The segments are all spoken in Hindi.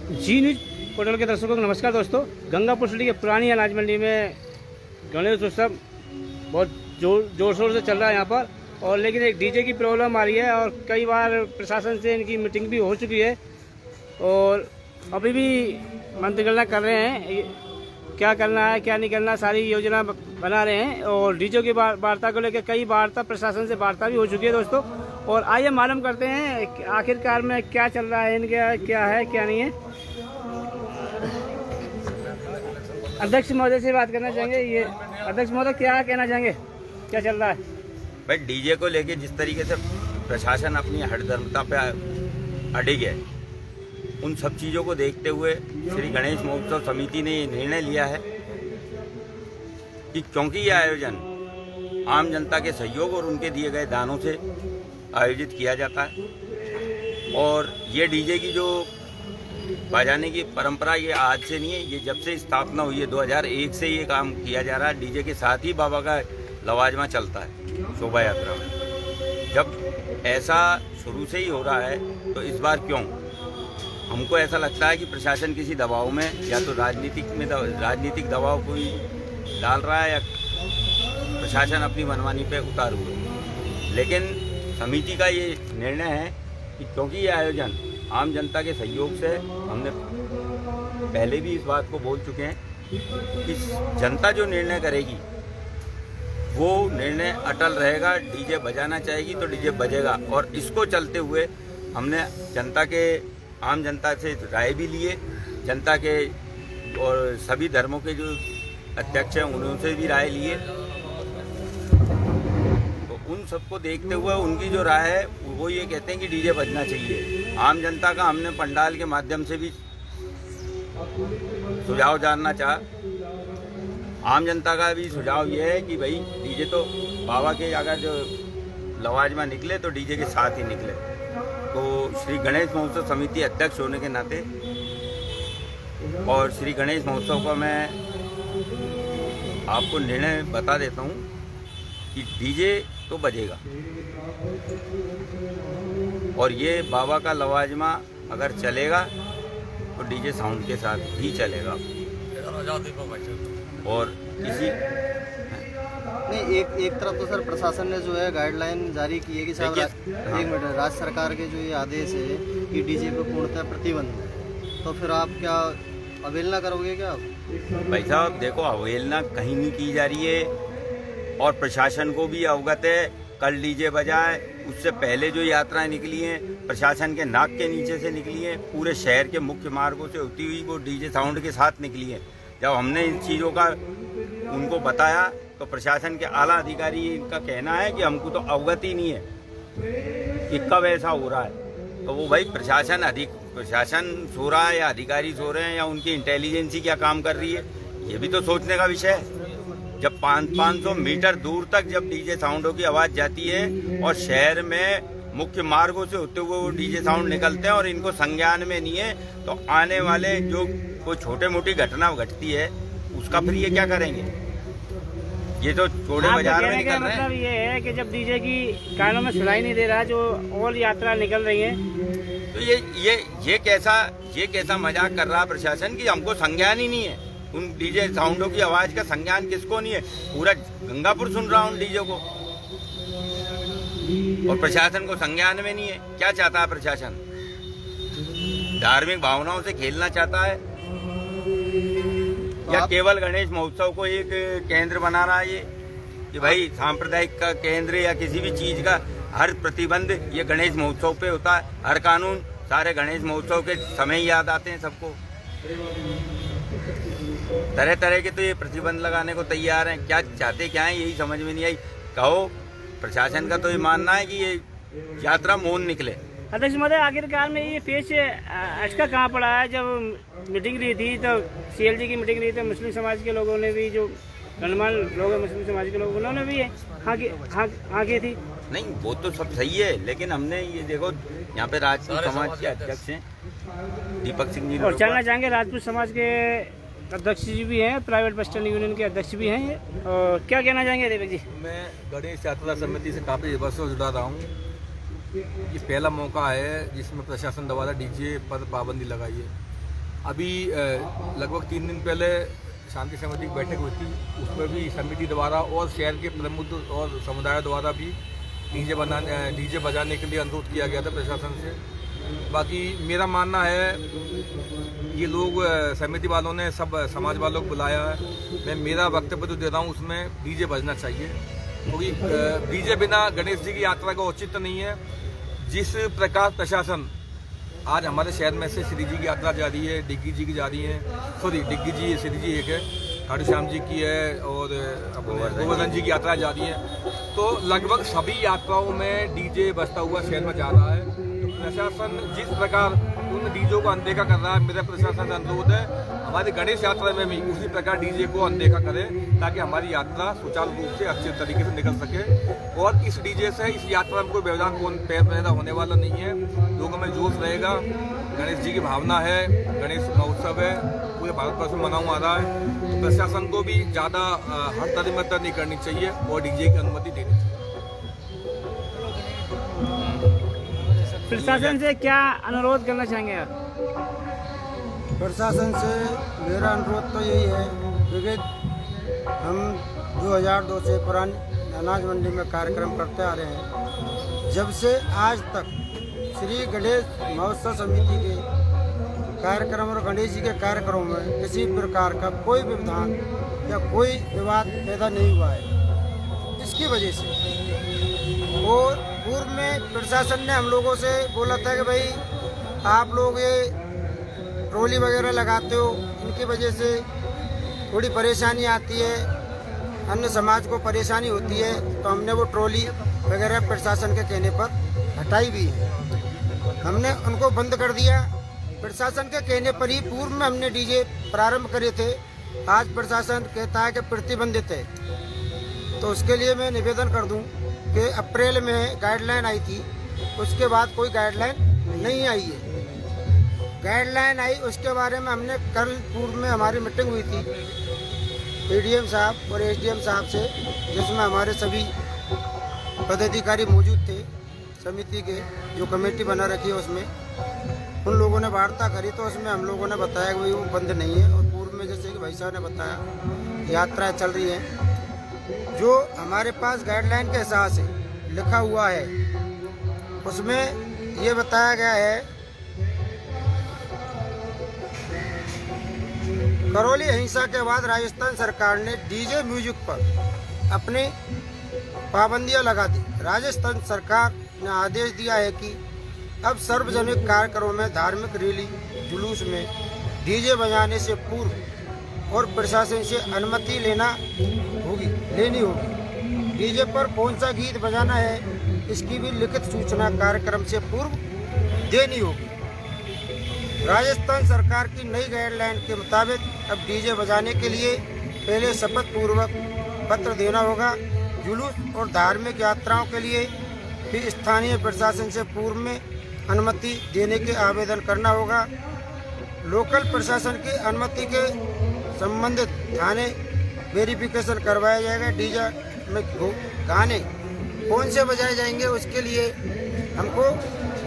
जी न्यूज पोर्टल के दर्शकों को नमस्कार दोस्तों। गंगापुर सिटी के पुरानी अनाज मंडी में गणेश उत्सव बहुत जोर शोर से चल रहा है यहाँ पर, और लेकिन एक डीजे की प्रॉब्लम आ रही है और कई बार प्रशासन से इनकी मीटिंग भी हो चुकी है और अभी भी मंत्रिगणना कर रहे हैं क्या करना है क्या नहीं करना, सारी योजना बना रहे हैं। और डीजे की वार्ता को लेकर कई वार्ता प्रशासन से वार्ता भी हो चुकी है दोस्तों। और आइए मालूम करते हैं आखिरकार में क्या चल रहा है, इनका क्या है क्या नहीं है। अध्यक्ष महोदय से बात करना चाहेंगे। ये अध्यक्ष महोदय क्या कहना चाहेंगे, क्या चल रहा है? भाई डीजे को लेके जिस तरीके से प्रशासन अपनी हठधर्मता पे अडिग है, उन सब चीज़ों को देखते हुए श्री गणेश महोत्सव समिति ने ये निर्णय लिया है कि क्योंकि ये आयोजन आम जनता के सहयोग और उनके दिए गए दानों से आयोजित किया जाता है और ये डीजे की जो बजाने की परंपरा ये आज से नहीं है, ये जब से स्थापना हुई है 2001 से ये काम किया जा रहा है। डीजे के साथ ही बाबा का लवाजमा चलता है शोभा यात्रा में। जब ऐसा शुरू से ही हो रहा है तो इस बार क्यों? हमको ऐसा लगता है कि प्रशासन किसी दबाव में या तो राजनीतिक दबाव कोई डाल रहा है या प्रशासन अपनी मनमानी पे उतार हुए। लेकिन समिति का ये निर्णय है कि क्योंकि ये आयोजन आम जनता के सहयोग से, हमने पहले भी इस बात को बोल चुके हैं कि जनता जो निर्णय करेगी वो निर्णय अटल रहेगा। डीजे बजाना चाहेगी तो डीजे बजेगा और इसको चलते हुए हमने आम जनता से राय भी लिए, जनता के और सभी धर्मों के जो अध्यक्ष हैं उनसे भी राय लिए। तो उन सबको देखते हुए उनकी जो राय है वो ये कहते हैं कि डीजे बजना चाहिए। आम जनता का हमने पंडाल के माध्यम से भी सुझाव जानना चाहा। आम जनता का भी सुझाव ये है कि भाई डीजे तो बाबा के अगर जो लवाजमा निकले तो डीजे के साथ ही निकले। तो श्री गणेश महोत्सव समिति अध्यक्ष होने के नाते और श्री गणेश महोत्सव का मैं आपको निर्णय बता देता हूँ कि डीजे तो बजेगा और ये बाबा का लवाजमा अगर चलेगा तो डीजे साउंड के साथ ही चलेगा। और इसी नहीं, एक तरफ तो सर प्रशासन ने जो है गाइडलाइन जारी की है कि साहब एक मिनट, राज्य सरकार के जो ये आदेश है कि डीजे पे पूर्णतः प्रतिबंध है, तो फिर आप क्या अवहेलना करोगे क्या? भाई साहब देखो, अवहेलना कहीं नहीं की जा रही है और प्रशासन को भी अवगत है। कल डीजे बजाए, उससे पहले जो यात्राएं निकली हैं प्रशासन के नाक के नीचे से निकली हैं, पूरे शहर के मुख्य मार्गों से होती हुई वो डीजे साउंड के साथ निकली हैं। जब हमने इन चीज़ों का उनको बताया तो प्रशासन के आला अधिकारी इनका कहना है कि हमको तो अवगत ही नहीं है कि कब ऐसा हो रहा है। तो वो भाई प्रशासन सो रहा है या अधिकारी सो रहे हैं या उनकी इंटेलिजेंसी क्या काम कर रही है, ये भी तो सोचने का विषय है। जब 500 मीटर दूर तक जब डीजे साउंडों की आवाज़ जाती है और शहर में मुख्य मार्गों से होते हुए वो डीजे साउंड निकलते हैं और इनको संज्ञान में नहीं है, तो आने वाले जो कोई छोटे मोटी घटना घटती है उसका फिर ये क्या करेंगे? ये तो छोटे बाजार में निकल रहे हैं। मतलब ये है कि जब डीजे की कानों में सुनाई नहीं दे रहा, जो और यात्रा निकल रही है, तो ये कैसा मजाक कर रहा प्रशासन कि हमको संज्ञान ही नहीं है। उन डीजे साउंडों की आवाज का संज्ञान किसको नहीं है? पूरा गंगापुर सुन रहा हूँ डीजे को और प्रशासन को संज्ञान में नहीं है। क्या चाहता है प्रशासन? धार्मिक भावनाओं से खेलना चाहता है या केवल गणेश महोत्सव को एक केंद्र बना रहा है ये कि भाई सांप्रदायिक का केंद्र या किसी भी चीज का हर प्रतिबंध ये गणेश महोत्सव पे होता है। हर कानून सारे गणेश महोत्सव के समय ही याद आते हैं सबको। तरह तरह के तो ये प्रतिबंध लगाने को तैयार हैं। क्या चाहते क्या है यही समझ में नहीं आई। कहो, प्रशासन का तो ये मानना है कि ये यात्रा मौन निकले। अध्यक्ष महोदय आखिरकार में ये पेश अटका कहाँ पड़ा है? जब मीटिंग रही थी तो सीएलजी की मीटिंग रही थी, मुस्लिम समाज के लोगों ने भी, जो गणमान्य लोग हैं मुस्लिम समाज के लोग, उन्होंने भी हाँ की थी। नहीं, वो तो सब सही है, लेकिन हमने ये देखो यहाँ पे राजपूत समाज के अध्यक्ष हैं दीपक सिंह जी, और जानना चाहेंगे राजपूत समाज के अध्यक्ष जी भी हैं, प्राइवेट बस स्टैंड यूनियन के अध्यक्ष भी हैं, और क्या कहना चाहेंगे दीपक जी? मैं गणेश यात्रा समिति से काफ़ी वर्षों से जुड़ा रहा हूँ। ये पहला मौका है जिसमें प्रशासन द्वारा डीजे पर पाबंदी लगाई है। अभी लगभग 3 दिन पहले शांति समिति की बैठक हुई थी, उसमें भी समिति द्वारा और शहर के प्रमुख और समुदाय द्वारा भी डीजे बजाने के लिए अनुरोध किया गया था प्रशासन से। बाकी मेरा मानना है ये लोग समिति वालों ने सब समाज वालों को बुलाया है। मैं मेरा वक्तव्य तो दे रहा हूँ, उसमें डीजे बजना चाहिए, क्योंकि डीजे बिना गणेश जी की यात्रा का औचित्य नहीं है। जिस प्रकार प्रशासन आज हमारे शहर में से श्री जी की यात्रा जा रही है, डिग्गी जी की जा रही है, डिग्गी जी श्री जी एक है, खाटू श्याम जी की है और गोवर्धन जी की यात्रा जा रही है। तो लगभग सभी यात्राओं में डीजे बजता हुआ शहर में जा रहा है। तो प्रशासन जिस प्रकार उन डीजे को अनदेखा कर रहा है, मेरा प्रशासन से अनुरोध है हमारी गणेश यात्रा में भी उसी प्रकार डीजे को अनदेखा करें, ताकि हमारी यात्रा सुचारू रूप से अच्छे तरीके से निकल सके। और इस डीजे से इस यात्रा में कोई व्यवधान पैदा होने वाला नहीं है। लोगों में जोश रहेगा, गणेश जी की भावना है, गणेश महोत्सव है, पूरे भारतवर्ष में मनाया आ रहा है। तो प्रशासन को भी ज़्यादा हड़ताल नहीं करनी चाहिए और डीजे की अनुमति देनी चाहिए। प्रशासन से क्या अनुरोध करना चाहेंगे आप? प्रशासन से मेरा अनुरोध तो यही है, क्योंकि हम 2002 से पुरानी अनाज मंडी में कार्यक्रम करते आ रहे हैं। जब से आज तक श्री गणेश महोत्सव समिति के कार्यक्रम और गणेश जी के कार्यक्रमों में किसी प्रकार का कोई व्यवधान या कोई विवाद पैदा नहीं हुआ है। इसकी वजह से और पूर्व में प्रशासन ने हम लोगों से बोला था कि भाई आप लोग ये ट्रॉली वगैरह लगाते हो, इनकी वजह से थोड़ी परेशानी आती है, अन्य समाज को परेशानी होती है। तो हमने वो ट्रॉली वगैरह प्रशासन के कहने पर हटाई भी है, हमने उनको बंद कर दिया। प्रशासन के कहने पर ही पूर्व में हमने डीजे प्रारंभ करे थे, आज प्रशासन कहता है कि प्रतिबंधित है। तो उसके लिए मैं निवेदन कर दूं कि अप्रैल में गाइडलाइन आई थी, उसके बाद कोई गाइडलाइन नहीं आई है। गाइडलाइन आई उसके बारे में हमने कल पूर्व में हमारी मीटिंग हुई थी एडीएम साहब और एसडीएम साहब से, जिसमें हमारे सभी पदाधिकारी मौजूद थे समिति के, जो कमेटी बना रखी है उसमें उन लोगों ने वार्ता करी। तो उसमें हम लोगों ने बताया कि भाई वो बंद नहीं है। और पूर्व में जैसे कि भाई साहब ने बताया यात्राएं चल रही हैं, जो हमारे पास गाइडलाइन के हिसाब से लिखा हुआ है उसमें ये बताया गया है, करौली हिंसा के बाद राजस्थान सरकार ने डीजे म्यूजिक पर अपनी पाबंदियां लगा दी। राजस्थान सरकार ने आदेश दिया है कि अब सार्वजनिक कार्यक्रमों में धार्मिक रैली जुलूस में डीजे बजाने से पूर्व और प्रशासन से अनुमति लेनी होगी। डीजे पर कौन सा गीत बजाना है इसकी भी लिखित सूचना कार्यक्रम से पूर्व देनी होगी। राजस्थान सरकार की नई गाइडलाइन के मुताबिक अब डीजे बजाने के लिए पहले शपथ पूर्वक पत्र देना होगा। जुलूस और धार्मिक यात्राओं के लिए भी स्थानीय प्रशासन से पूर्व में अनुमति देने के आवेदन करना होगा। लोकल प्रशासन की अनुमति के संबंधित थाने वेरिफिकेशन करवाया जाएगा। डीजे में गाने कौन से बजाए जाएंगे उसके लिए हमको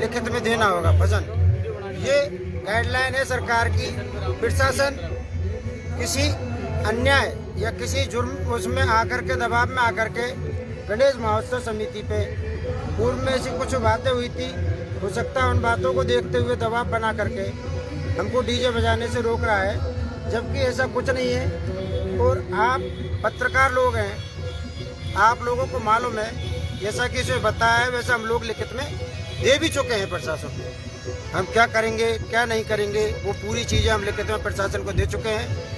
लिखित में देना होगा भजन। ये गाइडलाइन है सरकार की। प्रशासन किसी अन्याय या किसी जुर्म उसमें आकर के दबाव में आकर के गणेश महोत्सव समिति पे पूर्व में ऐसी कुछ बातें हुई थी, हो सकता है उन बातों को देखते हुए दबाव बना करके हमको डीजे बजाने से रोक रहा है, जबकि ऐसा कुछ नहीं है। और आप पत्रकार लोग हैं, आप लोगों को मालूम है, जैसा कि इसे बताया है वैसा हम लोग लिखित में दे भी चुके हैं प्रशासन को। हम क्या करेंगे क्या नहीं करेंगे वो पूरी चीज़ें हम लिखित में प्रशासन को दे चुके हैं।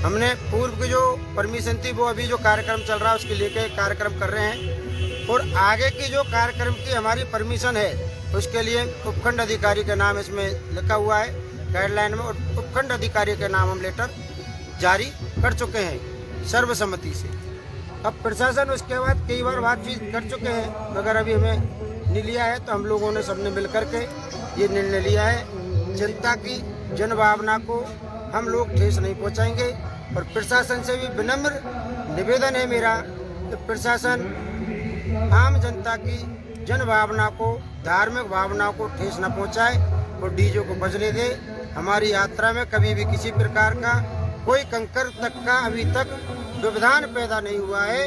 हमने पूर्व की जो परमिशन थी वो अभी जो कार्यक्रम चल रहा है उसके लेके कार्यक्रम कर रहे हैं, और आगे की जो कार्यक्रम की हमारी परमिशन है उसके लिए उपखंड अधिकारी का नाम इसमें लिखा हुआ है गाइडलाइन में, और उपखंड अधिकारी के नाम हम लेटर जारी कर चुके हैं सर्वसम्मति से। अब प्रशासन उसके बाद कई बार बातचीत कर चुके हैं, मगर अभी हमें नहीं लिया है। तो हम लोगों ने सबने मिल करके ये निर्णय लिया है। जनता की जन भावना को हम लोग ठेस नहीं पहुंचाएंगे। और प्रशासन से भी विनम्र निवेदन है मेरा कि प्रशासन आम जनता की जन भावना को, धार्मिक भावना को ठेस न पहुंचाए और डीजे को बजने दे। हमारी यात्रा में कभी भी किसी प्रकार का कोई कंकर तक का अभी तक व्यवधान पैदा नहीं हुआ है।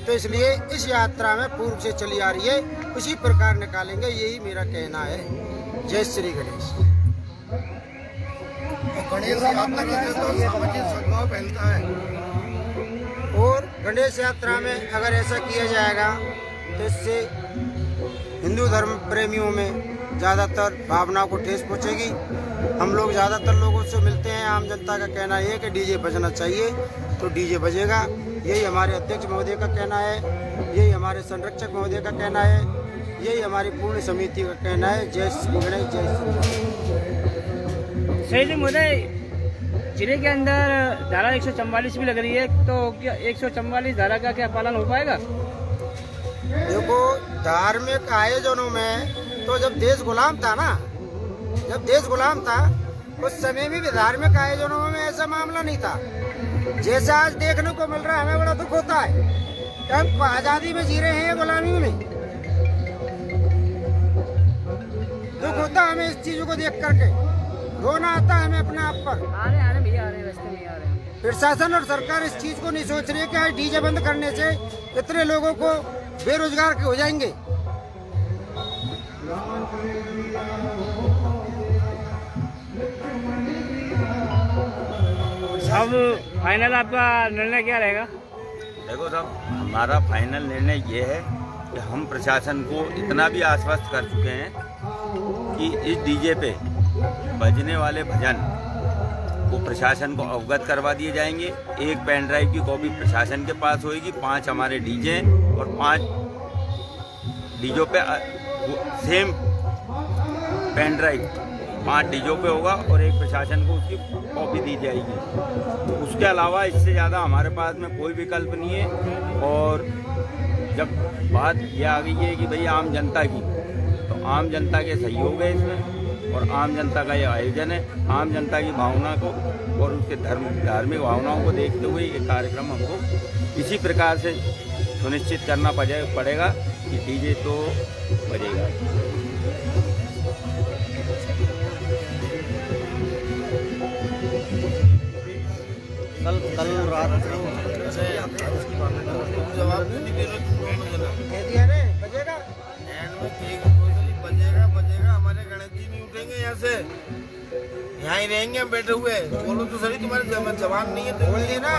तो इसलिए इस यात्रा में पूर्व से चली आ रही है, उसी प्रकार निकालेंगे, यही मेरा कहना है। जय श्री गणेश। गणेश यात्रा से तो सामाजिक सद्भाव फैलता है। और गणेश यात्रा में अगर ऐसा किया जाएगा तो इससे हिंदू धर्म प्रेमियों में ज़्यादातर भावनाओं को ठेस पहुँचेगी। हम लोग ज़्यादातर लोगों से मिलते हैं, आम जनता का कहना ये है कि डीजे बजना चाहिए, तो डीजे बजेगा। यही हमारे अध्यक्ष महोदय का कहना है, यही हमारे संरक्षक महोदय का कहना है, यही हमारी पूर्ण समिति का कहना है। जय श्री गणेश, जय श्री। सही जी महोदय, जिले के अंदर धारा 144 भी लग रही है, तो क्या 144 धारा का क्या पालन हो पाएगा? देखो, धार्मिक आयोजनों में तो जब देश गुलाम था ना, जब देश गुलाम था उस समय में भी धार्मिक आयोजनों में ऐसा मामला नहीं था जैसा आज देखने को मिल रहा है। हमें बड़ा दुख होता है कि हम आजादी में जी रहे हैं, गुलामी में। दुख होता है हमें इस चीजों को देख करके, रोना आता है हमें अपने आप पर। आ रहे हैं भैया, आ रहे हैं, रास्ते में आ रहे हैं। प्रशासन और सरकार इस चीज को नहीं सोच रही है कि आज डीजे बंद करने से इतने लोगों को बेरोजगार हो जाएंगे। अब फाइनल आपका निर्णय क्या रहेगा? देखो साहब, हमारा फाइनल निर्णय ये है कि हम प्रशासन को इतना भी आश्वस्त कर चुके हैं कि इस डीजे पे बजने वाले भजन वो प्रशासन को अवगत करवा दिए जाएंगे। एक पेन ड्राइव की कॉपी प्रशासन के पास होगी, 5 हमारे डीजे और 5 डीजों पे सेम पेन ड्राइव 5 डीजों पे होगा और एक प्रशासन को उसकी कॉपी दी जाएगी। उसके अलावा इससे ज़्यादा हमारे पास में कोई विकल्प नहीं है। और जब बात यह आ गई है कि भाई आम जनता की, तो आम जनता के सहयोग है इसमें, और आम जनता का ये आयोजन है। आम जनता की भावना को और उसके धार्मिक भावनाओं को देखते हुए ये कार्यक्रम हमको इसी प्रकार से सुनिश्चित करना पड़ेगा कि डीजे तो बजेगा। कल रात जवाब नहीं दे रहे तुम दोनों जना। कह दिया रे, बजेगा। एंड में बजेगा बजेगा। हमारे गणेश जी नहीं उठेंगे यहाँ से, यहाँ ही रहेंगे हम बैठे हुए। बोलो तो सही, तुम्हारे जवाब नहीं है तो बोल देना।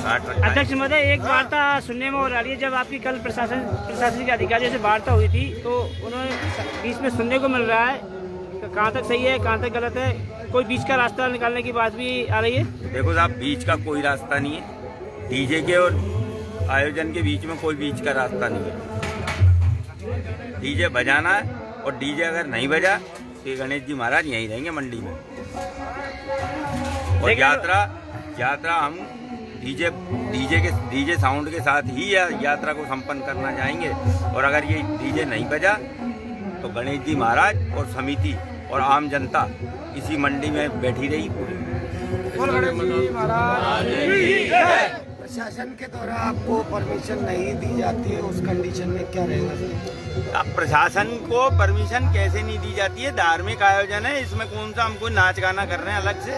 अध्यक्ष महोदय, एक वार्ता सुनने में हो रही है, जब आपकी कल प्रशासनिक अधिकारियों से वार्ता हुई थी तो उन्होंने बीच में सुनने को मिल रहा है, कहाँ तक सही है कहाँ तक गलत है, कोई बीच का रास्ता निकालने की बात भी आ रही है? देखो साहब, बीच का कोई रास्ता नहीं है। डीजे के और आयोजन के बीच में कोई बीच का रास्ता नहीं है। डीजे बजाना है, और डीजे अगर नहीं बजा तो गणेश जी महाराज यहीं रहेंगे मंडी में। और यात्रा हम डीजे साउंड के साथ ही यात्रा को संपन्न करना चाहेंगे। और अगर ये डीजे नहीं बजा तो गणेश जी महाराज और समिति और आम जनता इसी मंडी में बैठी रही। प्रशासन के द्वारा आपको परमिशन नहीं दी जाती है, उस कंडीशन में क्या रहेगा? अब प्रशासन को परमिशन कैसे नहीं दी जाती है? धार्मिक आयोजन है, इसमें कौन सा हमको नाच गाना कर रहे हैं अलग से?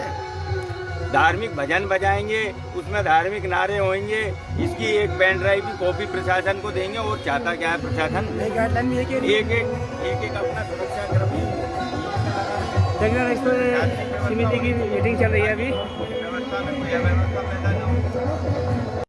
धार्मिक भजन बजाएंगे, उसमें धार्मिक नारे होंगे, इसकी एक पेन ड्राइव की कॉपी प्रशासन को देंगे। और चाहता क्या है प्रशासन? एक अपना सुरक्षा कर्मी समिति की मीटिंग चल रही है अभी। व्यवस्था में कोई अव्यवस्था पैदा